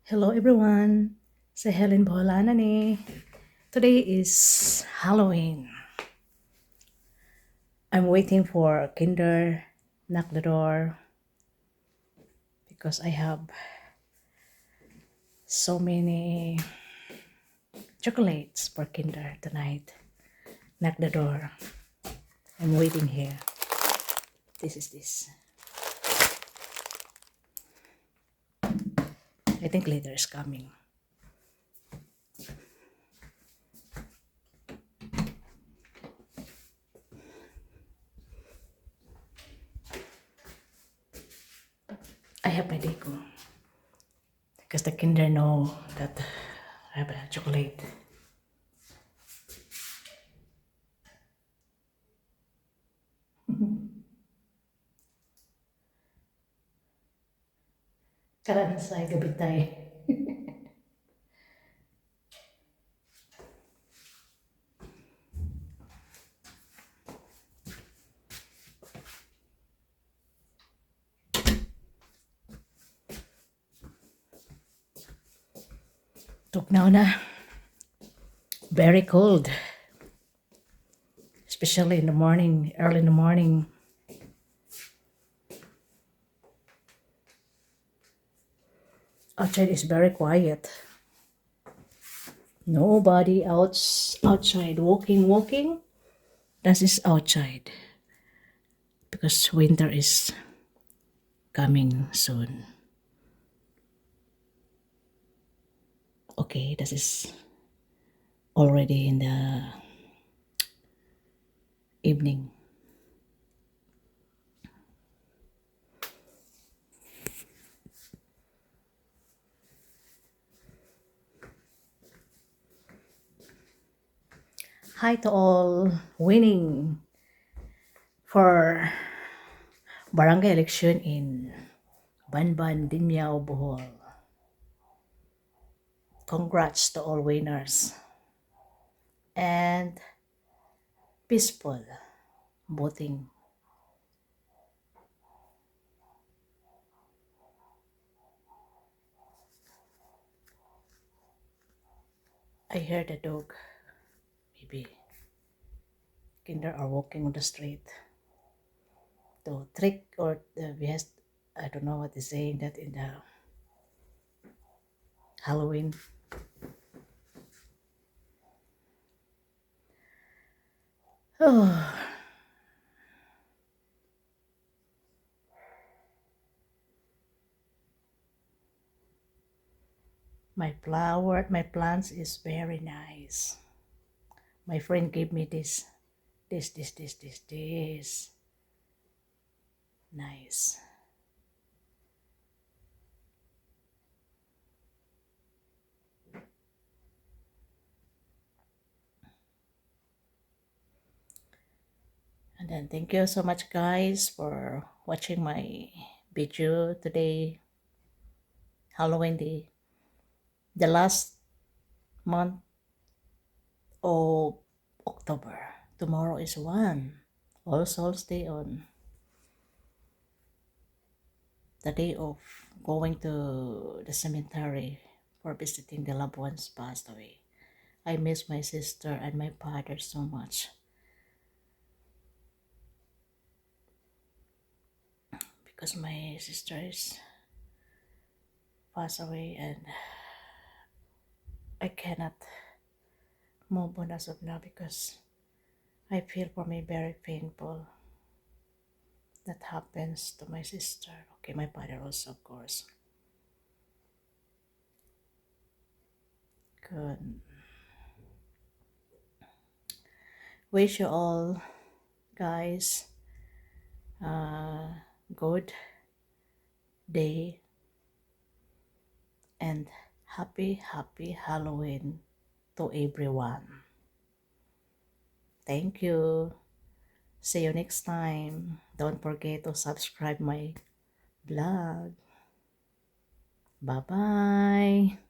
Hello everyone! Si Helen Boholana ni. Today is Halloween. I'm waiting for kinder knock the door because I have so many chocolates for kinder tonight. Knock the door. I'm waiting here. This is this. I think later is coming. I have my deco because the kinder know that I have a chocolate. Karan sa gabitay. Tugnaw na. Very cold. Especially in the morning, early in the morning. Outside is very quiet. Nobody outside walking. That is outside. Because winter is coming soon. Okay, this is already in the evening. Hi to all winning for barangay election in Dinge, Bohol. Congrats to all winners. And peaceful voting. I heard a dog. Maybe kinder are walking on the street to trick or yes, I don't know what is saying that in the Halloween. Oh, my plants is very nice. My friend gave me this. Nice. And then thank you so much guys for watching my video today. Halloween day. The last month of October. Tomorrow is 1. All Souls Day on the day of going to the cemetery for visiting the loved ones passed away. I miss my sister and my father so much because my sister is passed away and I cannot move on as of now because I feel for me very painful that happens to my sister. Okay, my father also, of course. Good. Wish you all guys good day and happy Halloween to everyone. Thank you. See you next time. Don't forget to subscribe my vlog. Bye bye.